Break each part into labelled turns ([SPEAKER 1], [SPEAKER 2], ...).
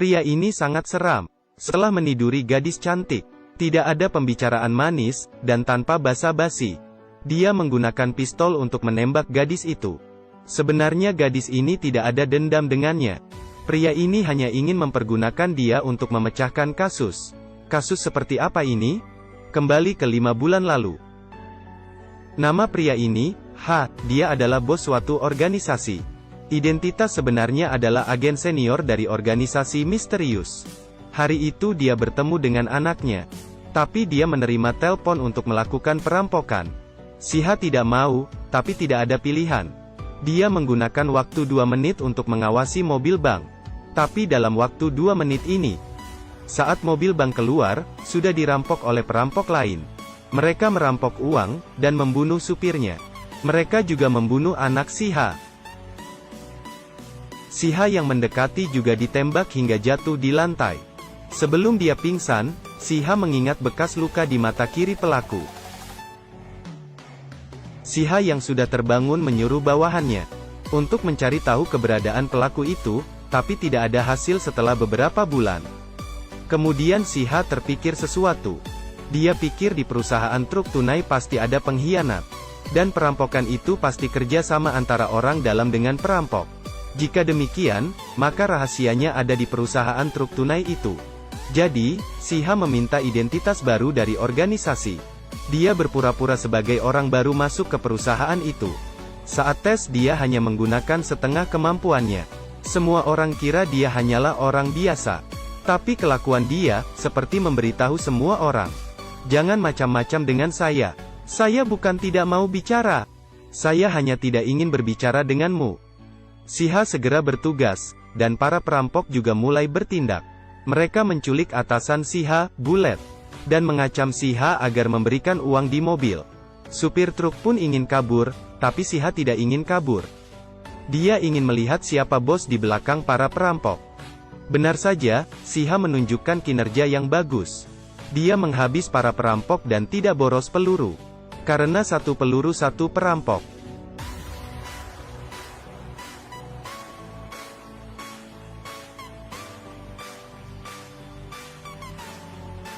[SPEAKER 1] Pria ini sangat seram. Setelah meniduri gadis cantik, tidak ada pembicaraan manis, dan tanpa basa-basi, dia menggunakan pistol untuk menembak gadis itu. Sebenarnya gadis ini tidak ada dendam dengannya. Pria ini hanya ingin mempergunakan dia untuk memecahkan kasus. Kasus seperti apa ini? Kembali ke 5 bulan lalu. Nama pria ini, dia adalah bos suatu organisasi. Identitas sebenarnya adalah agen senior dari organisasi misterius. Hari itu dia bertemu dengan anaknya. Tapi dia menerima telepon untuk melakukan perampokan. Si tidak mau, tapi tidak ada pilihan. Dia menggunakan waktu 2 menit untuk mengawasi mobil bank. Tapi dalam waktu 2 menit ini, saat mobil bank keluar, sudah dirampok oleh perampok lain. Mereka merampok uang, dan membunuh supirnya. Mereka juga membunuh anak si yang mendekati juga ditembak hingga jatuh di lantai. Sebelum dia pingsan, si mengingat bekas luka di mata kiri pelaku. Si yang sudah terbangun menyuruh bawahannya untuk mencari tahu keberadaan pelaku itu, tapi tidak ada hasil setelah beberapa bulan. Kemudian si terpikir sesuatu. Dia pikir di perusahaan truk tunai pasti ada pengkhianat. Dan perampokan itu pasti kerja sama antara orang dalam dengan perampok. Jika demikian, maka rahasianya ada di perusahaan truk tunai itu. Jadi, si meminta identitas baru dari organisasi. Dia berpura-pura sebagai orang baru masuk ke perusahaan itu. Saat tes dia hanya menggunakan setengah kemampuannya. Semua orang kira dia hanyalah orang biasa. Tapi kelakuan dia, seperti memberitahu semua orang. Jangan macam-macam dengan saya. Saya bukan tidak mau bicara. Saya hanya tidak ingin berbicara denganmu. Si segera bertugas, dan para perampok juga mulai bertindak. Mereka menculik atasan si Bullet, dan mengacam si agar memberikan uang di mobil. Supir truk pun ingin kabur, tapi si tidak ingin kabur. Dia ingin melihat siapa bos di belakang para perampok. Benar saja, si menunjukkan kinerja yang bagus. Dia menghabis para perampok dan tidak boros peluru. Karena satu peluru satu perampok.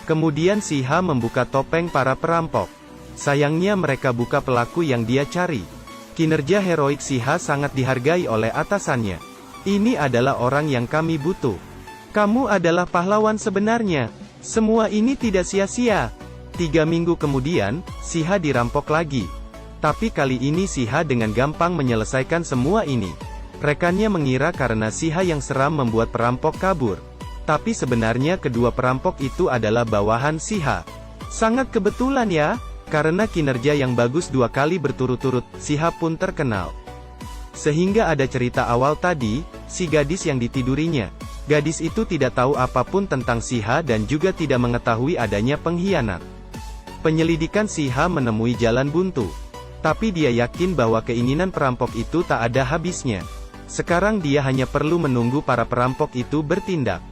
[SPEAKER 1] Kemudian si membuka topeng para perampok. Sayangnya mereka buka pelaku yang dia cari. Kinerja heroik si sangat dihargai oleh atasannya. Ini adalah orang yang kami butuh. Kamu adalah pahlawan sebenarnya. Semua ini tidak sia-sia. 3 minggu kemudian, si dirampok lagi. Tapi kali ini si dengan gampang menyelesaikan semua ini. Rekannya mengira karena si yang seram membuat perampok kabur. Tapi sebenarnya kedua perampok itu adalah bawahan si Sangat kebetulan ya, karena kinerja yang bagus 2 kali berturut-turut, si pun terkenal. Sehingga ada cerita awal tadi, si gadis yang ditidurinya. Gadis itu tidak tahu apapun tentang si dan juga tidak mengetahui adanya pengkhianat. Penyelidikan si menemui jalan buntu. Tapi dia yakin bahwa keinginan perampok itu tak ada habisnya. Sekarang dia hanya perlu menunggu para perampok itu bertindak.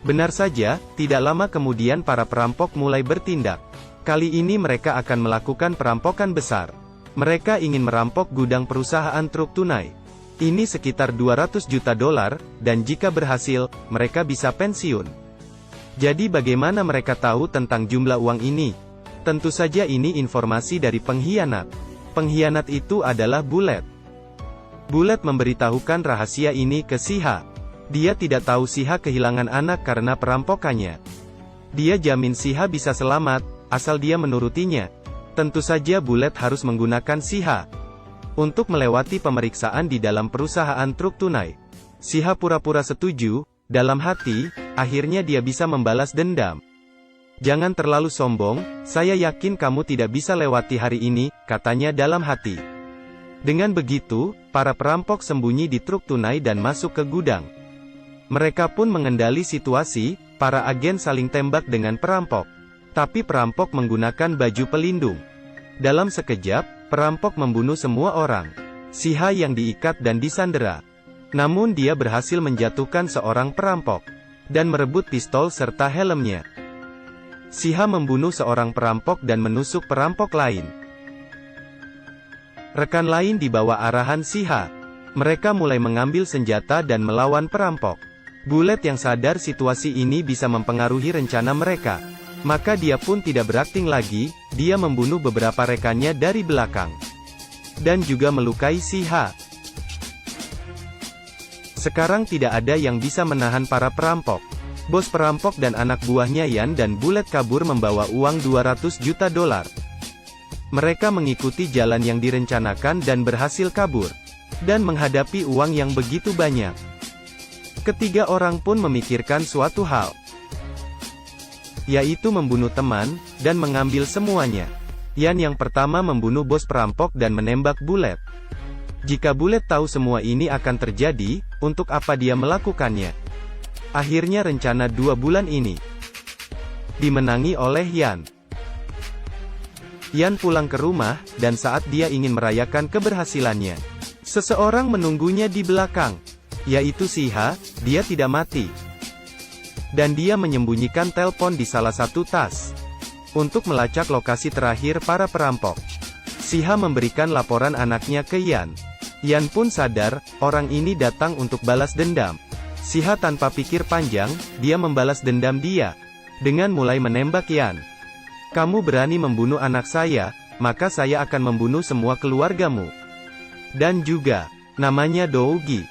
[SPEAKER 1] Benar saja, tidak lama kemudian para perampok mulai bertindak. Kali ini mereka akan melakukan perampokan besar. Mereka ingin merampok gudang perusahaan truk tunai. Ini sekitar $200 juta, dan jika berhasil, mereka bisa pensiun. Jadi bagaimana mereka tahu tentang jumlah uang ini? Tentu saja ini informasi dari pengkhianat. Pengkhianat itu adalah Bullet. Bullet memberitahukan rahasia ini ke si Dia tidak tahu si kehilangan anak karena perampokannya. Dia jamin si bisa selamat, asal dia menurutinya. Tentu saja Bullet harus menggunakan si untuk melewati pemeriksaan di dalam perusahaan truk tunai. Si pura-pura setuju, dalam hati, akhirnya dia bisa membalas dendam. Jangan terlalu sombong, saya yakin kamu tidak bisa lewati hari ini, katanya dalam hati. Dengan begitu, para perampok sembunyi di truk tunai dan masuk ke gudang. Mereka pun mengendali situasi, para agen saling tembak dengan perampok. Tapi perampok menggunakan baju pelindung. Dalam sekejap, perampok membunuh semua orang. Si yang diikat dan disandera. Namun dia berhasil menjatuhkan seorang perampok. Dan merebut pistol serta helmnya. Si membunuh seorang perampok dan menusuk perampok lain. Rekan lain di bawah arahan si Mereka mulai mengambil senjata dan melawan perampok. Bullet yang sadar situasi ini bisa mempengaruhi rencana mereka. Maka dia pun tidak berakting lagi, dia membunuh beberapa rekannya dari belakang. Dan juga melukai si H. Sekarang tidak ada yang bisa menahan para perampok. Bos perampok dan anak buahnya Yan dan Bullet kabur membawa uang 200 juta dolar. Mereka mengikuti jalan yang direncanakan dan berhasil kabur. Dan menghadapi uang yang begitu banyak. Ketiga orang pun memikirkan suatu hal. Yaitu membunuh teman, dan mengambil semuanya. Yan yang pertama membunuh bos perampok dan menembak Bullet. Jika Bullet tahu semua ini akan terjadi, untuk apa dia melakukannya? Akhirnya rencana 2 bulan ini dimenangi oleh Yan. Yan pulang ke rumah, dan saat dia ingin merayakan keberhasilannya, seseorang menunggunya di belakang. Yaitu si H, dia tidak mati. Dan dia menyembunyikan telepon di salah satu tas. Untuk melacak lokasi terakhir para perampok. Si H memberikan laporan anaknya ke Yan. Yan pun sadar, orang ini datang untuk balas dendam. Si H tanpa pikir panjang, dia membalas dendam dia. Dengan mulai menembak Yan. Kamu berani membunuh anak saya, maka saya akan membunuh semua keluargamu. Dan juga, namanya Dougie.